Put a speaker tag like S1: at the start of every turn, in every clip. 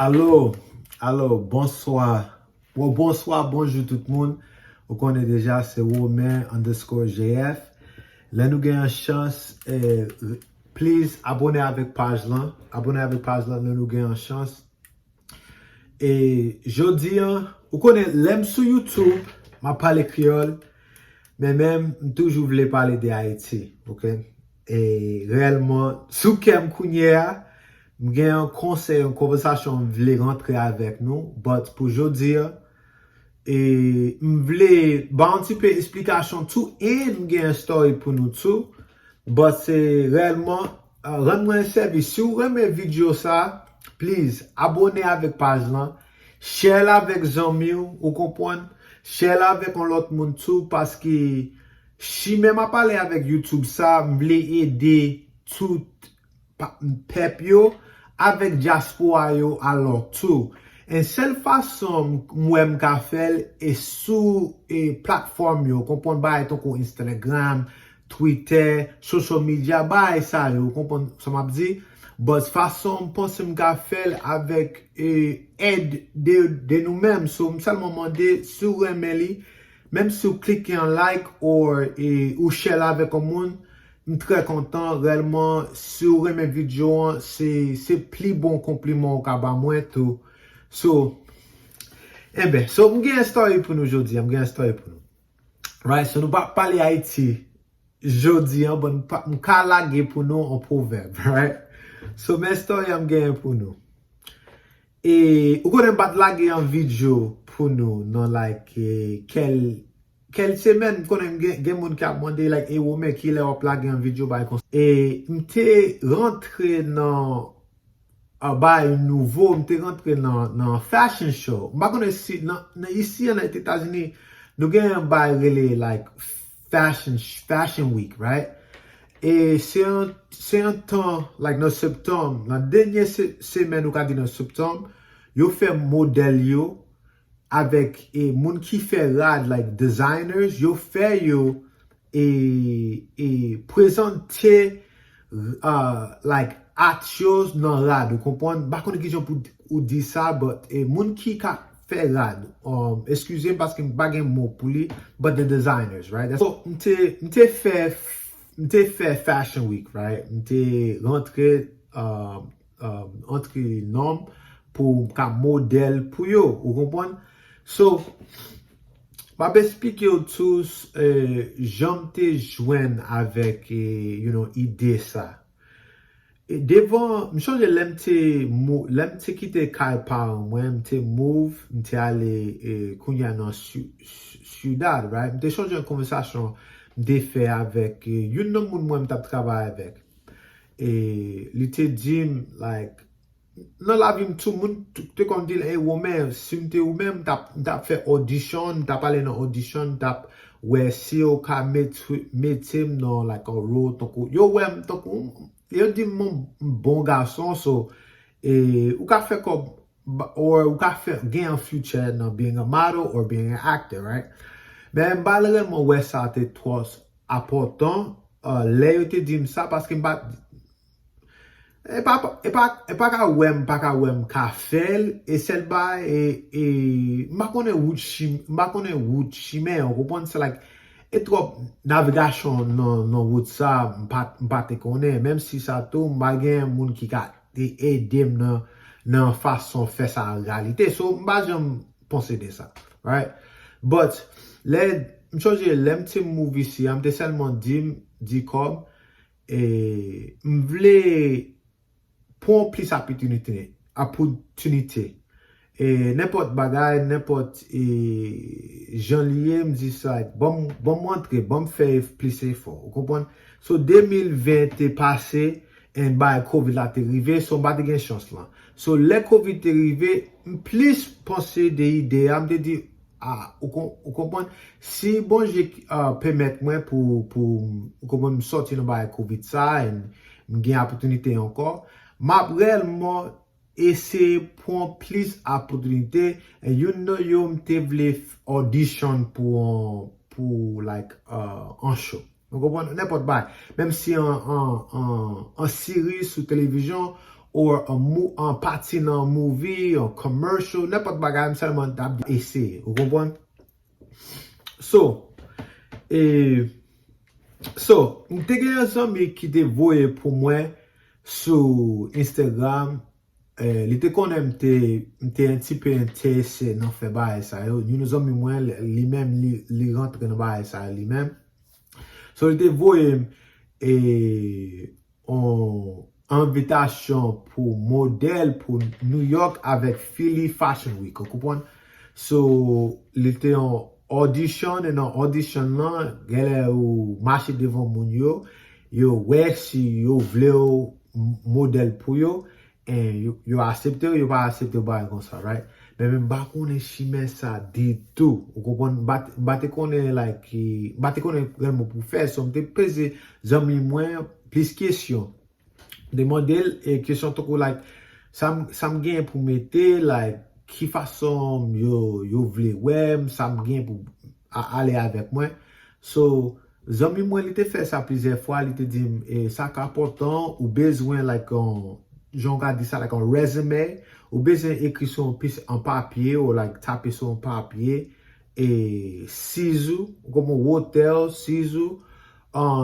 S1: Allô, bonsoir. Bonsoir, bonjour tout le monde. Vous connaissez déjà, c'est Romain_GF. Là, nous avons une chance. Please, abonnez avec page là. Abonnez avec page là, nous avons une chance. Et jeudi, vous connaissez, l'aime sur YouTube, je parle créole, mais même, toujours voulais parler de Haïti. Ok? Et réellement, sous kem kounye, j'ai un conseil, une conversation, je voulais rentrer avec nous, but pour aujourd'hui, et je voulais un petit peu explication tout, et j'ai une story pour nous tout, but c'est réellement, rendre un service, si vous aimez vidéo ça, please, abonnez avec page là, share la avec amis, vous comprenez, share la avec l'autre monde tout, parce que, si même à parler avec YouTube ça, je voulais aider tout pep yo avec diaspora yo alors tout. Et seule façon moi m'ka faire est sous plateforme yo, comprendre ba ton ko Instagram, Twitter, social media ba ça yo, comprendre ça m'a dit. But façon pense m'ka faire avec aide de nous-mêmes, so seulement demander sur Emily, même si vous cliquez en like ou share avec un monde, je suis très content réellement sur mes vidéos, c'est plus bon compliment qu'à moi tout. So, so j'ai une story pour nous aujourd'hui, j'ai une story pour nous. Right, so nous pas parler Haïti aujourd'hui, bon nous kalague pour nous en proverbe, right? So mes story j'ai pour nous. Et vous connaissez pas laguer en vidéo pour nous, non like quelle semaine connaît gen moun qui a demandé like et women qui l'a plagué en vidéo by comme et m'était rentré dans m'était rentré dans fashion show. M'pa connaît si ici en États-Unis nous gen un bail relé like fashion week, right? Et c'est un temps, like dans septembre, la dernière semaine ou dans septembre, yo fait modèle yo avec moun qui fait rad, like designers, yo fait yo et présenter like art shows dans rad, vous comprenez? Pas qu'on question pour ou dire ça, but moun qui fait rad, excusez parce que pas un mot pour lui, but the designers, right? So m'te fait fashion week, right? M'te rentré entre nom pour comme modèle pour yo, vous comprenez? So, je vais expliquer tous, j'en joindre avec, idée ça. Et devant, je change l'emte quitter Kaipang, moi, m'te move, m'te aller, kounya dans Ciudad, right? M'te change une conversation, m'te fait avec, yon non moun moi m'te travaille avec. Et, l'ite dit, like, dans la vie, tout le monde, te comme dit, hey, woman, si m'te ou même, t'as fait audition, t'as parlé dans audition, t'as, ouais, si ou ka metim dans, like, un role, toko, yo, ouais, toko, yo dit, mon bon garçon, so, ou ka fait comme, ou ka fait gain en future, dans being a model or being an actor, right? Ben, malheureusement, ouais, ça te trop important, là, yo te dit ça, parce que et pas ka wem ka fel et celle ba m'a connaît wood chimé on comprend c'est like et trop navigation non wood ça pas te connaît même si ça tout m'a gen moun qui ka aider dans façon faire ça en réalité so m'a j'aime penser de ça right but let m'changer l'empty movie si am te seulement dit comme et m'vle pour plus opportunité et n'importe bagaille n'importe Jean lié me dit ça bon montrer bon faire plus effort vous comprenez so 2020 est passé et by covid là t'est arrivé so pas de chance là so le covid est arrivé plus penser des idées me dit vous comprenez si bon j'ai permettre moi pour comment me sortir dans covid ça et me gain opportunité encore m'a réellement essayer pour plus opportunité et you m'te vle audition pour like un show vous comprenez n'importe quoi même si en série sur télévision ou un parti dans un movie, un commercial, n'importe bagay, seulement tap essayer. Vous comprenez? So, m'te gen yon zami qui te voye pour moi sur Instagram. Li te konen m'te un petit peu intéressé dans faire bail ça yo. Yon zami moi li même li rentre dans bail ça li même. So li te voye en invitation pour modèle pour New York avec Philly Fashion Week. Vous comprenez? So li te en audition et dans audition là, gèle ou marcher devant moun yo wè si yo vle modèle pour yo et yo accepte yo pas accepte ba comme ça, right? Mais même ba konnen chimè ça du tout. Vous comprenez? Ba te konnen like ba te konnen vraiment pour faire so m'te pese zami moi plus question. Des modèles et question to like ça me gagne pour mettre like qui façon yo vle web, ça me gagne pour aller avec moi. So, zami moi il te fait ça plusieurs fois, il te dit ça important ou besoin like j'en dit ça like un résumé ou besoin écrire sur en papier ou like taper sur un papier et ciseaux comme un hôtel, ciseaux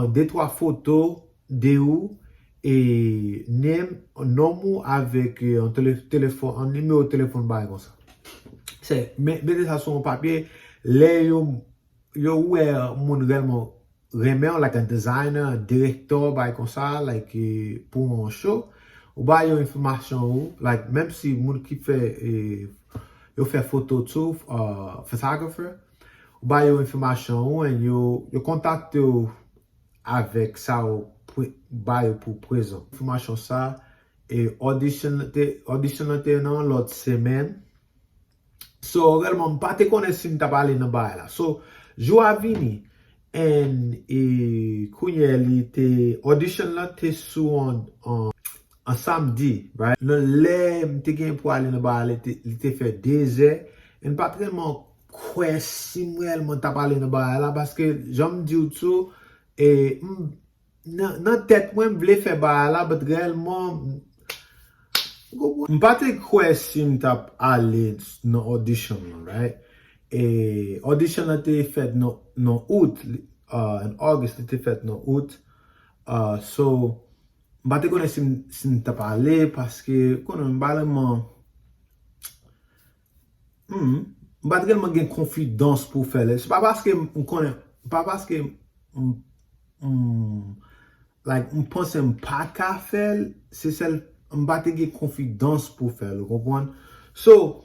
S1: deux trois photos de où et nom avec un téléphone, un numéro de téléphone comme ça. C'est mettez ça sur un papier, les yo ouais mon réellement like un designer, un directeur comme ça like pour un show ou ba yo information like même si moun qui fait yo fait photo tout photographer ou ba yo information et yo contacte avec ça pour présent. Information ça et audition dans l'autre semaine. So réellement pas te connaître si m'ta parlé dans bail là. So joa vini et kounya li te audition là te sou en samedi, right? Le lè m'te gen pour aller dans bail li te fait 2 heures et pas vraiment quoi si réellement t'a parlé dans bail là parce que j'aime dire tout et nan tête moi m'vle faire ba là but réellement m'pas te question t'a aller dans audition right et audition a été fait non août en august était fait non août so m'pas te connait si t'a parlé parce que connait m'pas vraiment gen confiance pour faire c'est pas parce que m'connais pas parce que like on pense pas qu'à faire c'est celle on pas te confiance pour faire vous comprenez so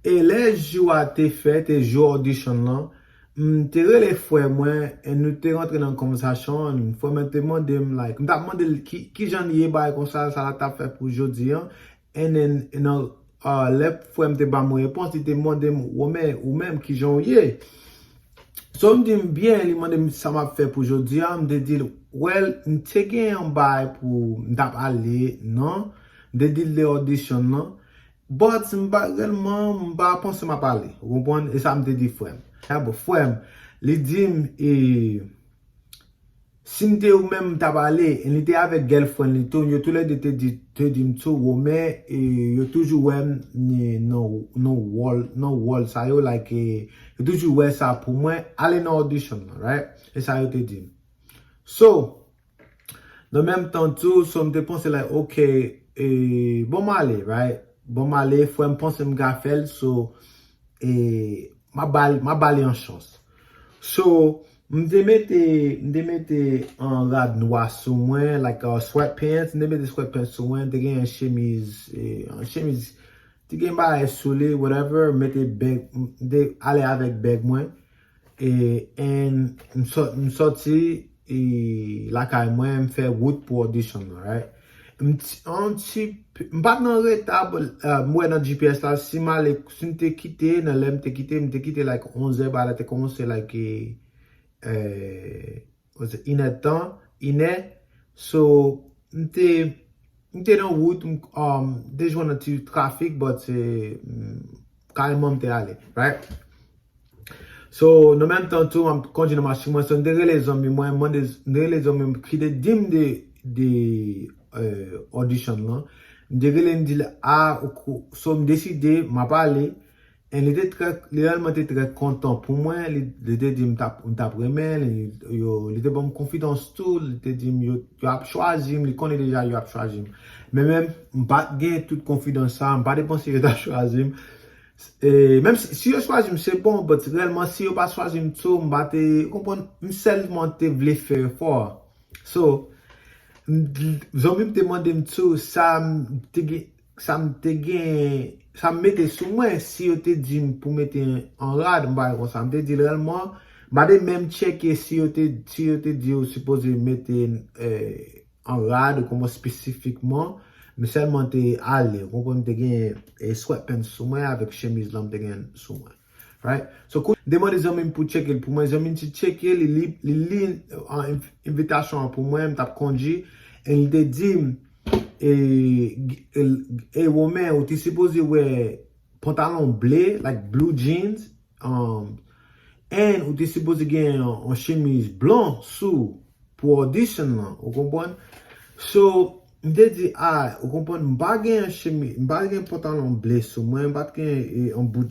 S1: et les jours a été fait et jour audition là te relé frère moi et nous te rentré dans conversation faut me demander like me demander qui j'en y ba comme ça t'a fait pour aujourd'hui et then les frère me te ba moi réponse te demander ou même qui j'en y. So, me dit bien, il m'a dit ça m'a fait pour aujourd'hui, me dit well, m'te gen un bail pour m'tap aller, non? Me dit les auditions, non? But m'pa penser m'a parler, vous comprenez? Et ça me dit frère. Ah bon, frère, il dit si m'te ou même t'ap aller, il était avec girlfriend, il tout, yo tous les deux te dit tout, mais yo toujours ouais no wall ça yo like yo toujours ouais ça pour moi aller dans audition, right? Et ça yo te dit. So, dans même temps tout, so me pense like okay, bon m'aller, right? Bon m'aller, faut me penser m'ga faire so ma balle en chance. So, m'de mette en rad noir sur moi like sweatpants, m'de mette sweatpants sur moi, de gen chemise ti gen ba soule whatever, mette bag de aller avec bag moi et m'sorti et la kay moi m'fait route pour audition, right? M'pas nan retable moi dans GPS là si m'te quitté dans m'te quitté like 11h ba la te commencé like was it inet so m'te dans route déjà un petit trafic but c'est carrément m'te aller, right? So en même temps tout quand je marche moi so derrière les hommes moi les hommes qui de dim de audition là m'dégler m'dit so m'décider m'a parlé et il était très réellement très content pour moi il était dit m't'a remet il était bon confidence tout il était dit yo a choisi il connaît déjà yo a choisi mais même m'pas gain toute confidence ça m'pas dépenser yo a choisi et même si yo choisi c'est bon mais réellement si yo pas choisi tout m'pas te comprendre seulement te vle faire fort so zombie me demande tout ça ça me mettait sous moi si yo te dit pour mettre en rade m'ba comme ça me dit réellement m'a de même checker si yo te dit ou supposé mettre en rade comme spécifiquement mais seulement te aller comprendre te gain sweatpants sous moi avec chemise là te gain sous moi right so demande zombie pour checker pour moi zombie ti checker les invitation pour moi m't'a conduit et il te dit et woman ou tu supposé wear pantalon bleu like blue jeans and ou tu supposé gagner en chemise blanc sous pour audition là vous comprenez so m'te dit vous comprenez m'pas gagner chemise m'pas gagner pantalon bleu sous moi m'pas gagner un bout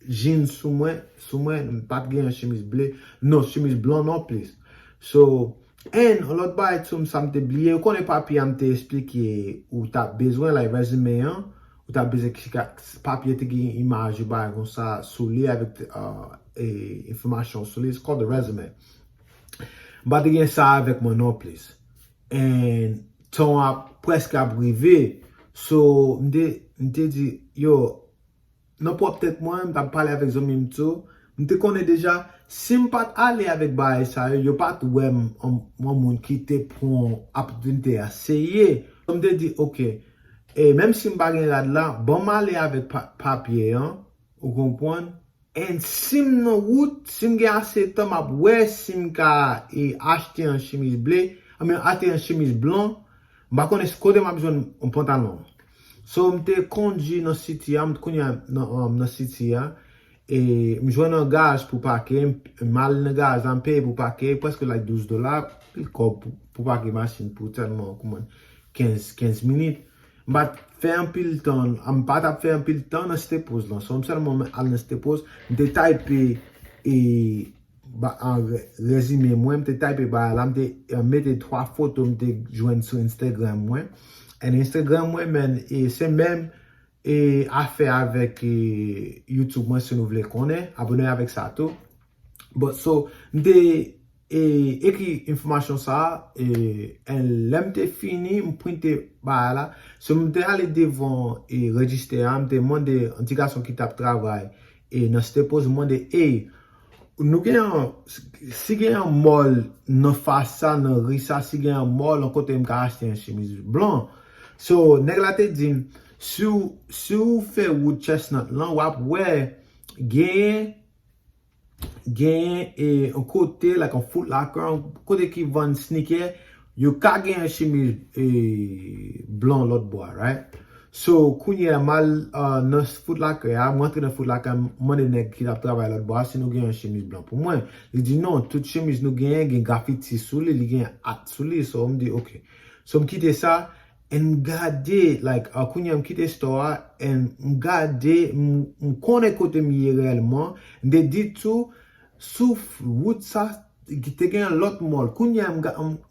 S1: jeans sous moi m'pas gagner chemise bleu non chemise blanc non plus so and l'autre bail tout ça me oublié on connaît papier me expliquer ou t'as besoin la résumé hein ou t'as besoin papier te gain image bail comme ça soulier avec information soulier it's called the resume but again ça avec moi non plus and ton a presque abrivé so m'te dit yo non peut-être moi m't'a parlé avec zomi tout m'te connais déjà si m'pas aller avec bail ça yo pas ouais mon monde qui te prend opportunité à essayer comme te dit OK et même si m'pas gagner là bon m'aller avec papier hein vous comprenez et si m'non route si m'gain assez temps m'a ouais si m'ka acheter un chemise bleu acheter un chemise blanc m'pa connais côté m'a besoin un pantalon so m'te conduit dans city dans city et me joindre un gaz pour parquer mal le gaz en paye pour parquer presque like $12 pour parquer machine pour tellement comment 15 minutes m'a fait un pile temps am pas fait un pile temps dans cette pause là so seulement dans cette pause me type et en résumé moi me type là me mettre 3 photos me joindre sur Instagram moi et Instagram moi men et c'est même et affaire avec YouTube moi si vous voulez connaître abonnez avec ça tout but so m'te écrit information ça et l'MT fini me pointer bah là so m'te aller devant et register m'te demander un petit garçon qui tape travail et dans cette pause demander nous gagnons si gagnons un mall non face ça non ri ça si gagnons un mall en côté m'ka acheter une chemise blanc so nèg la te dit si vous faites wood chestnut là ou ouais gain et un côté like un Foot Locker un côté qui vend sneaker you ka gain chemise blanc l'autre bois right so kounya mal dans Foot Locker a monter dans Foot Locker mon nèg qui a travaillé l'autre bois si nous gain chemise blanc pour moi il dit non toute chemise nous gain graffiti sous les gain at sous les so on dit OK so me quitter ça and gade like kounya me quitter store and gade me connaît côté mi réellement de dit tout sauf route ça qui te gagne l'autre mall kounya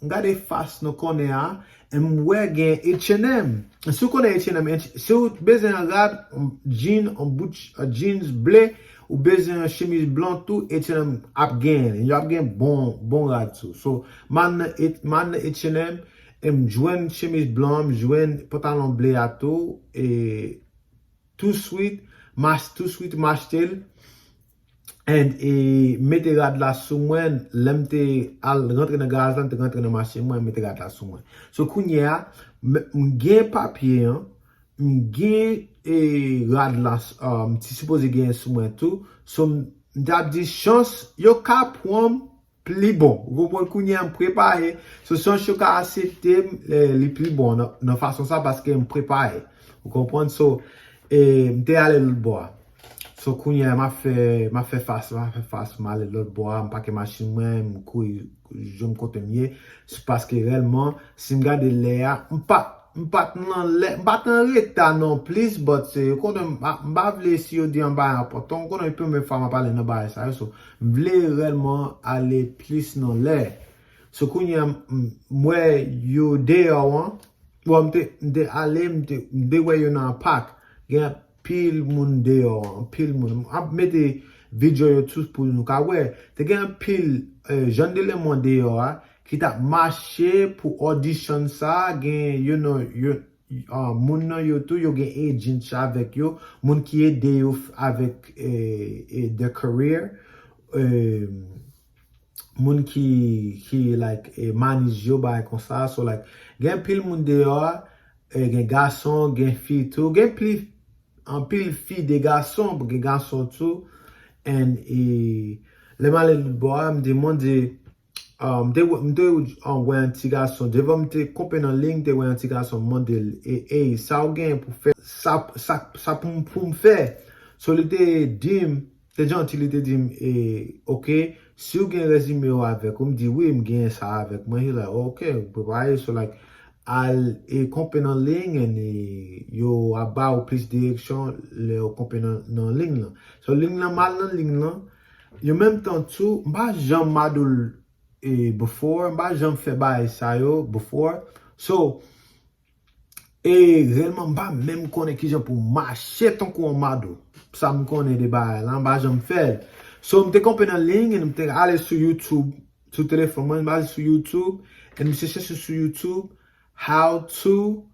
S1: gade face no connaît a ouais gain H&M si vous connaissez H&M si vous besoin regarde jean jeans bleu ou besoin chemise blanc tout H&M up gain you up gain bon rad tout so man H&M joindre chemise blanc joindre pantalon bleu à tout et tout suite m'acheter et mettez rad là sous moi l'emte al rentrer dans gaz là rentrer dans machine moi mettez rad là sous moi so kounya m'gain papier hein m'gain et rad là ti supposé gain sous moi tout so m't'a dit chance yo ka prendre plus bon vous comprenez kounya me préparer so chance yo ka accepter les plus bon dans façon ça parce que me préparer vous comprenez so et m'te aller le bois so kounya m'a fait face mal l'autre bois m'pas que machine moi m'couille je me contenir c'est parce que réellement si me garder l'air m'pas m'patan reta non plus, but c'est, m'pa vle si yo di an ba important, konon première fois m'a parlé nan ba ça, so, m'vle réellement aller plus nan lè. So, kounye, mwen yo deyo wan, mte ale, mte wè yo nan pak, gen pil moun deyo wan, pil moun, ap mette video yo tous pou nou ka wè, te gen pil jan de le moun deyo wan, ki tap mache pou audition sa, gen, you know, moun nan yo tou, yo gen agent sa avek yo, moun ki ede yo avek the career, moun ki like manage yo ba kon sa, so like, gen pil moun de yo, gen gason, gen fi tou, gen pil fi de gason, gen gason tou, and le male bo, mde wè an ti gason, devan mte kompe nan link, te wè an ti gason model, sa ou gen pou fè, sa pou m'fè, so li te dim, te janti li te dim, ok, si ou gen resume yo avek, ou mdi, oui, m gen sa avek, mwen hi like, ok, prepaye, so like, al kompe nan link, and yo aba ou plis direksyon, le ou kompe nan link lan. So link lan, mal nan link lan, yo menm tan tou, mba jam madol, before, mba jam fe bay sa yo, before, so, realman mba menm konen ki jan pou mache ton kou mado, sa m konen de bay, lan mba jam fel, so mte kompe nan link, and mte ale sou YouTube, sou telefon mwen, mba ale sou YouTube, and mse chese sou YouTube, how to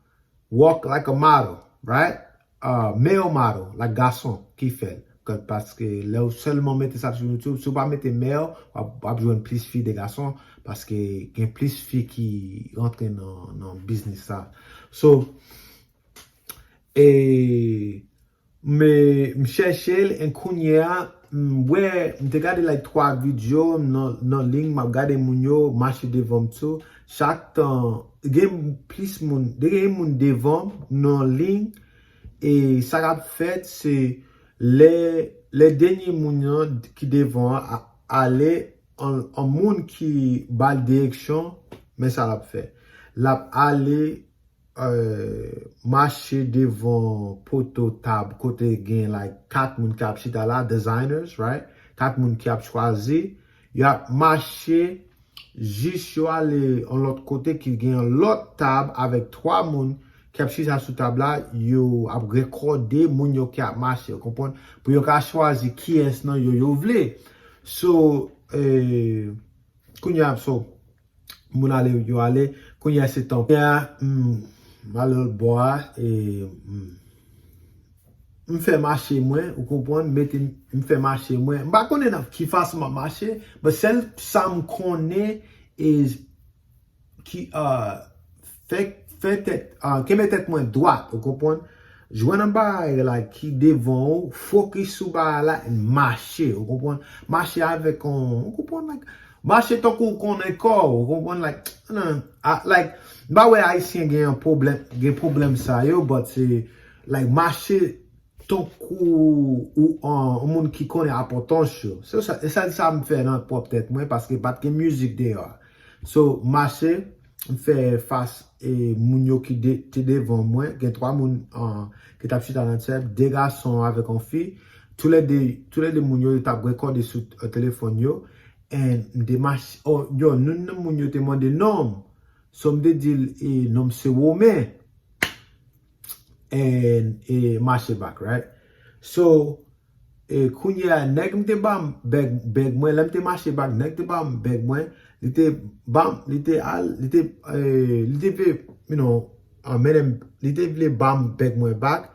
S1: walk like a model, right? Male model, like gason, ki fel. Paske le ou selman mette sa sur YouTube, sou pa mette male, wap jwen plis fi de gason, paske gen plis fi ki rentre nan business sa. So, mcheche en kounye a, mte gade like 3 video nan link, map gade moun yo, mache devom tou, chak tan, gen plis moun, gen moun devom nan link, e sa rap fet se, le denye moun yo ki devan ale an moun ki bal direksyon, men sa lap fe. Lap ale mache devan poto tab, kote gen like 4 moun ki ap chita la, designers, right? 4 moun ki ap chwazi, yo ap mache jis yo ale an lot kote ki gen lot tab avek 3 moun ki ap chita sou tab la, yo ap rekode moun yo ki ap mache, yo kompon, pou yo ka chwazi ki es nan yo vle. So, kounya ap so, moun ale yo ale, kounya se tan. Malol boa, mfe mache mwen, ou kompon, mfe mache mwen. Mba konen ki fas ma mache, but sel sa m konen is ki keme tet mwen dwat, ou kompon, jwen an ba like, ki devon, fokis sou ba la, en mache, ou kompon, mache avek ou kompon, like, mache ton kou konen kor, ou kompon, like, ba we Haitien gen problem sa yo, but se, like, mache ton kou ou moun ki konen apotans yo, se sa m fe nan pop tet mwen, paske pat ke music de yo, so, mache, m fe fas, moun yo ki te devon mwen, gen 3 moun ki tap chita nan tep, de gason avek an fi, tout le de moun yo tap rekode sou telefon yo, en de mache, yo, nou moun yo te mande nom, so m de dil, nom se wome, en mache bak, right? So, kounye la, nek m te bam beg mwen, lem te mache bak, nek te bam beg mwen, li te vle bam beg mwen bak,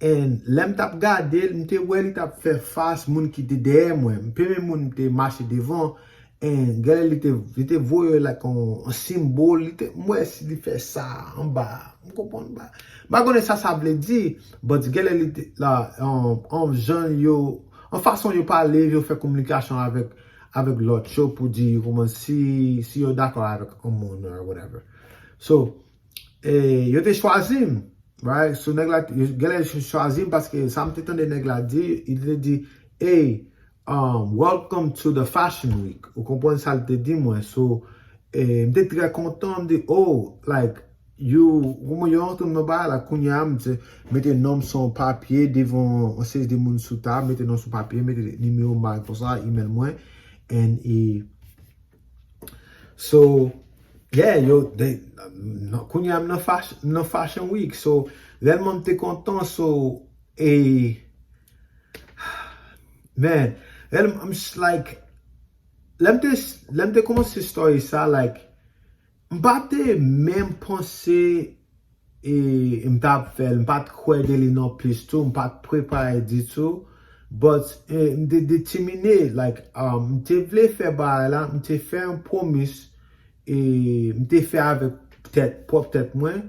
S1: en lem tap gade, mte wè li tap fè fas moun ki te deyè mwen, mpeme moun te mache devan, en gale li te voye like an simbol, mwen si li fè sa, an ba, mkopon ba. Ba konen sa vle di, but gale li te, la, an jan yo, an fason yo pale, yo fè komunikasyon avek lot show pou di koman si yo dakor avek an moun or whatever. So, yo te chwazim, right? So, gale chwazim paske sa mte tan de neg la di, il te di, hey, welcome to the fashion week. Ou kompon sa te di mwen. So, mte tre kontan, mte, oh, like, yo entre dans ba la kounya mettez nom son papier devant on sait des moun sous table, mettez nom sur papier, mettez numéro mal comme ça, email moi and so yeah, yo kounya no fashion week, so réellement t'es content, so man, I'm just like let me commencer story ça like m'pate même penser m'tap fait m'pat croire de li non plus tout m'pat préparer du tout but m'te déterminé like m'te vle faire ba là m'te fait un promise et m'te fait avec peut-être moins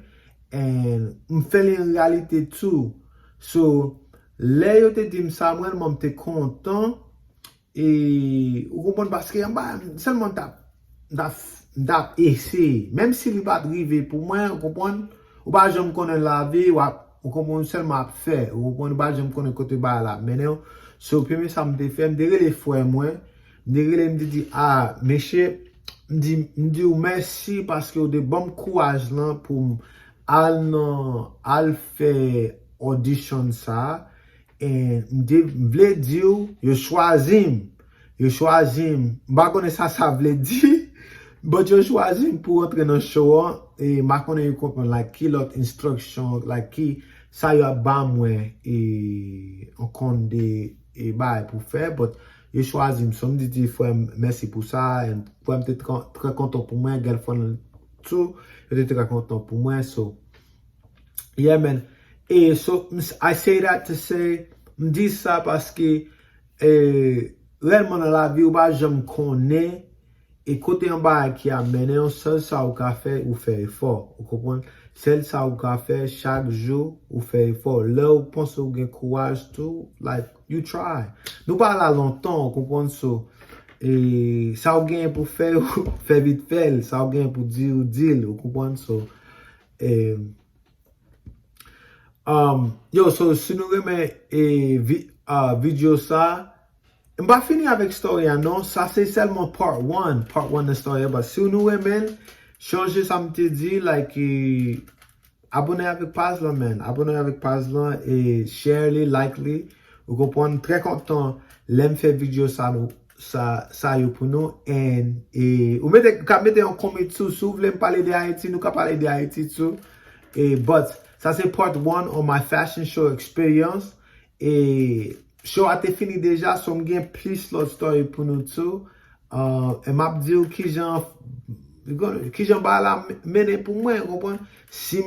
S1: and m'fait en réalité tout so là yo te dit ça moi m'te content et vous comprenez parce que seulement d'ap essayer même si il pas arrivé pour moi vous comprenez ou pas j'aime connaître la vie ou comprendre seulement faire vous comprenez pas j'aime connaître côté ba là maintenant so premier ça me fait me dire les frères moi me dit ah monsieur me dit merci parce que de bon courage là pour al faire audition ça et me vle dire yo choisi m'pa connait ça vle dire but yo choisi pour entrer dans show et m'a connait yo comprendre like qui l'autre instruction like qui ça yo ba moi et on compte des et bail pour faire but yo choisi me dit frère merci pour ça et frère m'était très content pour moi girlfriend tout j'étais très content pour moi so yeah man. Et so I say that to say m'dis ça parce que réellement dans la vie ou pas j'aime connaît et côté en bas qui a mené on seul ça ou ka fait ou fait effort vous comprenez seul ça ou ka fait chaque jour ou fait effort là ou pense ou gain courage tout like you try nous pas là longtemps vous comprenez so et ça ou gain pour faire faire vite fait ça ou gain pour dire ou deal vous comprenez so yo, so si nous remet vidéo ça, on va finir avec story, non? Ça c'est seulement part 1 de story, but si nous remet, changer ça me te dit, like, abonnez avec page là, man, abonnez avec page là, et share les, like les, vous comprenez, très content, l'aime faire vidéo ça, yo pour nous, et, ou mettez en comment tout, si vous voulez me parler de Haïti, nous ka parler de Haïti tout, et, but, ça c'est part 1 on my fashion show experience et show a été fini déjà so m'gain plus l'autre story pour nous tout et m'a dit qui j'en ba la mener pour moi comprendre si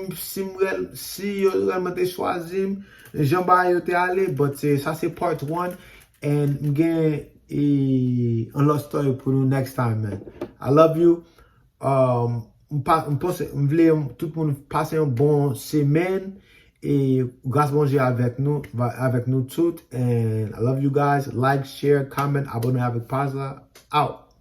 S1: yo vraiment te choisi j'en ba yo te aller but ça c'est part 1 and m'gain un autre story pour nous next time man I love you m'vle tout le monde passer une bonne semaine et grâce bon Dieu avec nous toutes and I love you guys like share comment abonnez avec page là out